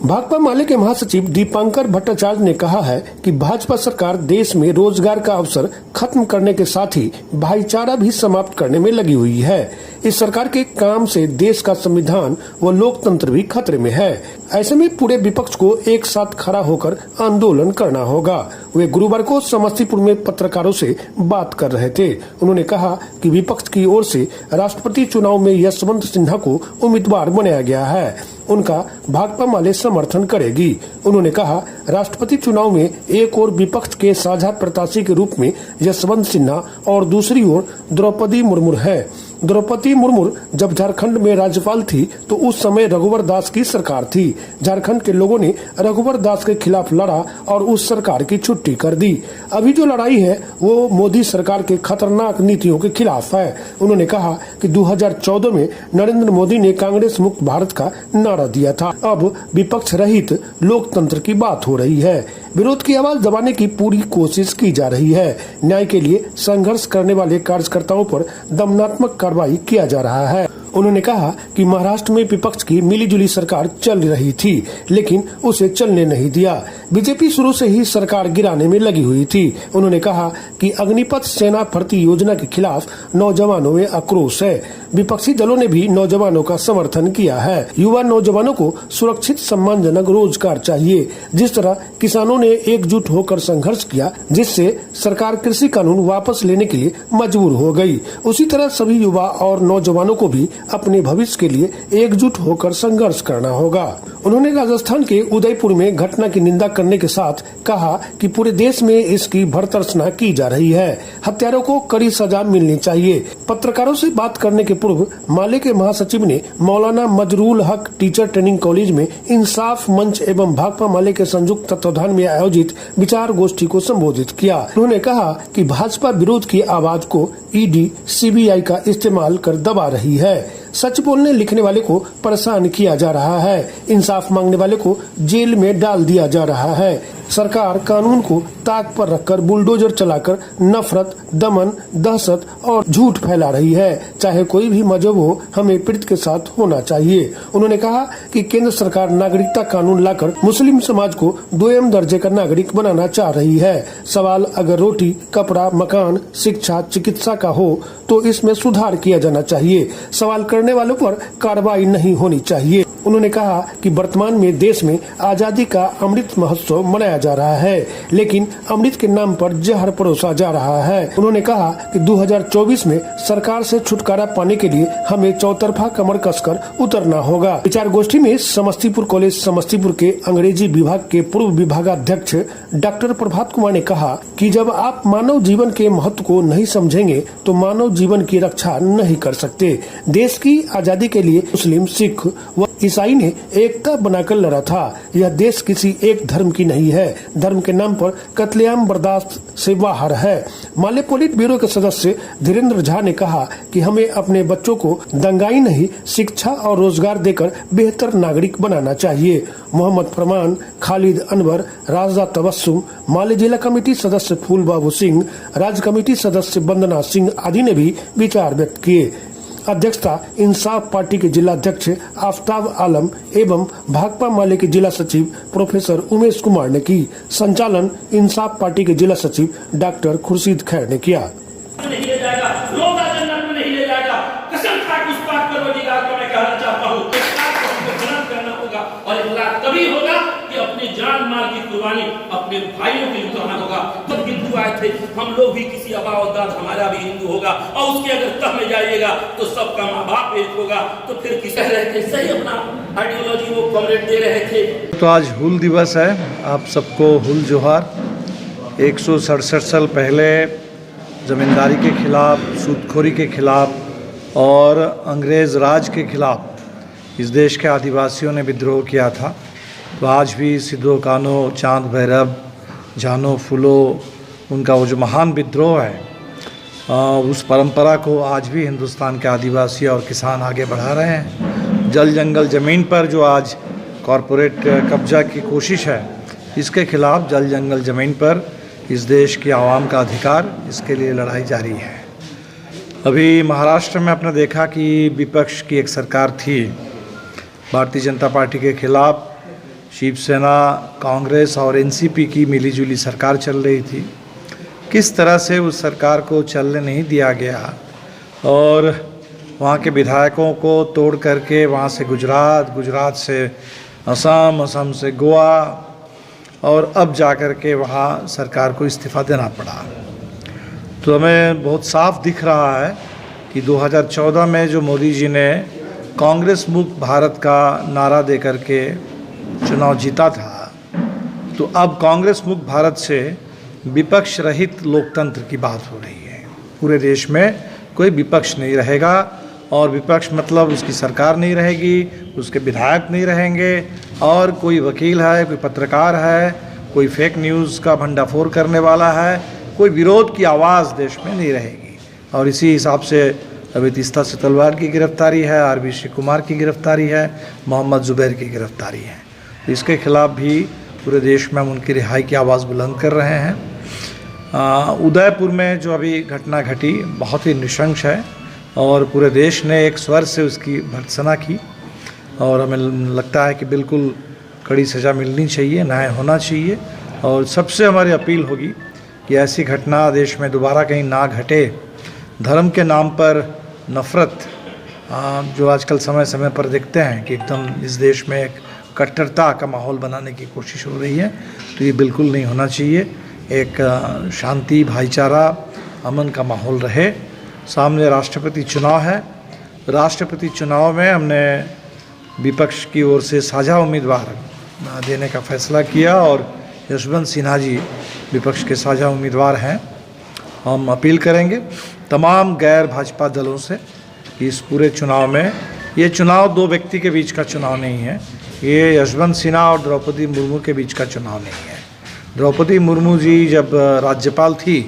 भाकपा माले के महासचिव दीपांकर भट्टाचार्य ने कहा है कि भाजपा सरकार देश में रोजगार का अवसर खत्म करने के साथ ही भाईचारा भी समाप्त करने में लगी हुई है। इस सरकार के काम से देश का संविधान व लोकतंत्र भी खतरे में है। ऐसे में पूरे विपक्ष को एक साथ खड़ा होकर आंदोलन करना होगा। वे गुरुवार को समस्तीपुर में पत्रकारों से बात कर रहे थे। उन्होंने कहा कि विपक्ष की ओर से राष्ट्रपति चुनाव में यशवंत सिन्हा को उम्मीदवार बनाया गया है, उनका भाकपा माले समर्थन करेगी। उन्होंने कहा, राष्ट्रपति चुनाव में एक ओर विपक्ष के साझा प्रत्याशी के रूप में यशवंत सिन्हा और दूसरी ओर द्रौपदी मुर्मू है। द्रौपदी मुर्मू जब झारखंड में राज्यपाल थी तो उस समय रघुवर दास की सरकार थी। झारखंड के लोगों ने रघुवर दास के खिलाफ लड़ा और उस सरकार की छुट्टी कर दी। अभी जो लड़ाई है वो मोदी सरकार के खतरनाक नीतियों के खिलाफ है। उन्होंने कहा कि 2014 में नरेंद्र मोदी ने कांग्रेस मुक्त भारत का नारा दिया था। अब विपक्ष रहित लोकतंत्र की बात हो रही है। विरोध की आवाज दबाने की पूरी कोशिश की जा रही है। न्याय के लिए संघर्ष करने वाले कार्यकर्ताओं पर दमनात्मक कार्रवाई किया जा रहा है। उन्होंने कहा कि महाराष्ट्र में विपक्ष की मिलीजुली सरकार चल रही थी, लेकिन उसे चलने नहीं दिया। बीजेपी शुरू से ही सरकार गिराने में लगी हुई थी। उन्होंने कहा कि अग्निपथ सेना भर्ती योजना के खिलाफ नौजवानों में आक्रोश है। विपक्षी दलों ने भी नौजवानों का समर्थन किया है। युवा नौजवानों को सुरक्षित सम्मानजनक रोजगार चाहिए। जिस तरह किसानों ने एकजुट होकर संघर्ष किया, जिससे सरकार कृषि कानून वापस लेने के लिए मजबूर हो गई, उसी तरह सभी युवा और नौजवानों को भी अपने भविष्य के लिए एकजुट होकर संघर्ष करना होगा। उन्होंने राजस्थान के उदयपुर में घटना की निंदा करने के साथ कहा कि पूरे देश में इसकी भर्त्सना की जा रही है। हत्यारों को कड़ी सजा मिलनी चाहिए। पत्रकारों से बात करने के पूर्व माले के महासचिव ने मौलाना मजरूल हक टीचर ट्रेनिंग कॉलेज में इंसाफ मंच एवं भाकपा माले के संयुक्त तत्वाधान में आयोजित विचार गोष्ठी को संबोधित किया। उन्होंने कहा कि भाजपा विरोध की आवाज को ईडी, सीबीआई का इस्तेमाल कर दबा रही है। सच बोलने लिखने वाले को परेशान किया जा रहा है। इंसाफ मांगने वाले को जेल में डाल दिया जा रहा है। सरकार कानून को ताक पर रखकर बुलडोजर चलाकर नफरत, दमन, दहशत और झूठ फैला रही है। चाहे कोई भी मजहब हो, हमें पीड़ित के साथ होना चाहिए। उन्होंने कहा कि केंद्र सरकार नागरिकता कानून लाकर मुस्लिम समाज को दोयम दर्जे का नागरिक बनाना चाह रही है। सवाल अगर रोटी, कपड़ा, मकान, शिक्षा, चिकित्सा का हो तो इसमें सुधार किया जाना चाहिए। सवाल करने वालों पर कार्रवाई नहीं होनी चाहिए। उन्होंने कहा कि वर्तमान में देश में आजादी का अमृत महोत्सव मनाया जा रहा है, लेकिन अमृत के नाम पर जहर परोसा जा रहा है। उन्होंने कहा कि 2024 में सरकार से छुटकारा पाने के लिए हमें चौतरफा कमर कसकर उतरना होगा। विचार गोष्ठी में समस्तीपुर कॉलेज समस्तीपुर के अंग्रेजी विभाग के पूर्व विभागाध्यक्ष डॉक्टर प्रभात कुमार ने कहा कि जब आप मानव जीवन के महत्व को नहीं समझेंगे तो मानव जीवन की रक्षा नहीं कर सकते। देश की आजादी के लिए मुस्लिम, सिख व ईसाई ने एकता बनाकर लड़ा था। यह देश किसी एक धर्म की नहीं है। धर्म के नाम पर कत्लेआम बर्दाश्त से बाहर है। माले पोलिट ब्यूरो के सदस्य धीरेन्द्र झा ने कहा कि हमें अपने बच्चों को दंगाई नहीं, शिक्षा और रोजगार देकर बेहतर नागरिक बनाना चाहिए। मोहम्मद फरमान, खालिद अनवर, राजा तबस्सुम, माले जिला कमेटी सदस्य फूल बाबू सिंह, राज्य कमेटी सदस्य वंदना सिंह आदि ने भी विचार व्यक्त किए। अध्यक्षता इंसाफ पार्टी के जिला अध्यक्ष आफ्ताब आलम एवं भाकपा माले के जिला सचिव प्रोफेसर उमेश कुमार ने की। संचालन इंसाफ पार्टी के जिला सचिव डॉक्टर खुर्शीद खैर ने किया। तभी होगा कि अपने जान माल की कुर्बानी अपने भाइयों के लिए करना होगा। जब हिंदू आए थे, हम लोग भी किसी आबा अजदाद हमारा भी हिंदू होगा और उसके अगर तह में जाइएगा तो सबका माँ बाप एक होगा। तो फिर किस रहे थे सही अपना आइडियोलॉजी वो कॉमरेड दे रहे थे। तो आज हुल दिवस है, आप सबको हुल जोहार। 167 साल पहले जमींदारी के खिलाफ, सूदखोरी के खिलाफ और अंग्रेज राज के खिलाफ इस देश के आदिवासियों ने विद्रोह किया था। तो आज भी सिद्धो कान्हो, चांद भैरव, जानो फूलो, उनका वो जो महान विद्रोह है, उस परंपरा को आज भी हिंदुस्तान के आदिवासी और किसान आगे बढ़ा रहे हैं। जल जंगल ज़मीन पर जो आज कॉरपोरेट कब्जा की कोशिश है, इसके खिलाफ जल जंगल ज़मीन पर इस देश की आवाम का अधिकार, इसके लिए लड़ाई जारी है। अभी महाराष्ट्र में आपने देखा कि विपक्ष की एक सरकार थी, भारतीय जनता पार्टी के खिलाफ शिवसेना, कांग्रेस और एनसीपी की मिलीजुली सरकार चल रही थी। किस तरह से उस सरकार को चलने नहीं दिया गया और वहाँ के विधायकों को तोड़ करके वहाँ से गुजरात, गुजरात से असम, असम से गोवा और अब जा कर के वहाँ सरकार को इस्तीफ़ा देना पड़ा। तो हमें बहुत साफ दिख रहा है कि 2014 में जो मोदी जी ने कांग्रेस मुक्त भारत का नारा दे कर के चुनाव जीता था, तो अब कांग्रेस मुक्त भारत से विपक्ष रहित लोकतंत्र की बात हो रही है। पूरे देश में कोई विपक्ष नहीं रहेगा और विपक्ष मतलब उसकी सरकार नहीं रहेगी, उसके विधायक नहीं रहेंगे और कोई वकील है, कोई पत्रकार है, कोई फेक न्यूज़ का भंडाफोड़ करने वाला है, कोई विरोध की आवाज़ देश में नहीं रहेगी। और इसी हिसाब से अभी तीस्ता से तलवार की गिरफ्तारी है, आरबी शिव कुमार की गिरफ्तारी है, मोहम्मद जुबैर की गिरफ्तारी है। तो इसके खिलाफ भी पूरे देश में हम उनकी रिहाई की आवाज़ बुलंद कर रहे हैं। उदयपुर में जो अभी घटना घटी बहुत ही नृशंस है और पूरे देश ने एक स्वर से उसकी भर्त्सना की और हमें लगता है कि बिल्कुल कड़ी सज़ा मिलनी चाहिए, न्याय होना चाहिए। और सबसे हमारी अपील होगी कि ऐसी घटना देश में दोबारा कहीं ना घटे। धर्म के नाम पर नफ़रत जो आजकल समय समय पर देखते हैं कि एकदम इस देश में एक कट्टरता का माहौल बनाने की कोशिश हो रही है, तो ये बिल्कुल नहीं होना चाहिए। एक शांति, भाईचारा, अमन का माहौल रहे। सामने राष्ट्रपति चुनाव है। राष्ट्रपति चुनाव में हमने विपक्ष की ओर से साझा उम्मीदवार देने का फैसला किया और यशवंत सिन्हा जी विपक्ष के साझा उम्मीदवार हैं। हम अपील करेंगे तमाम गैर भाजपा दलों से कि इस पूरे चुनाव में, ये चुनाव दो व्यक्ति के बीच का चुनाव नहीं है, ये यशवंत सिन्हा और द्रौपदी मुर्मू के बीच का चुनाव नहीं है। द्रौपदी मुर्मू जी जब राज्यपाल थी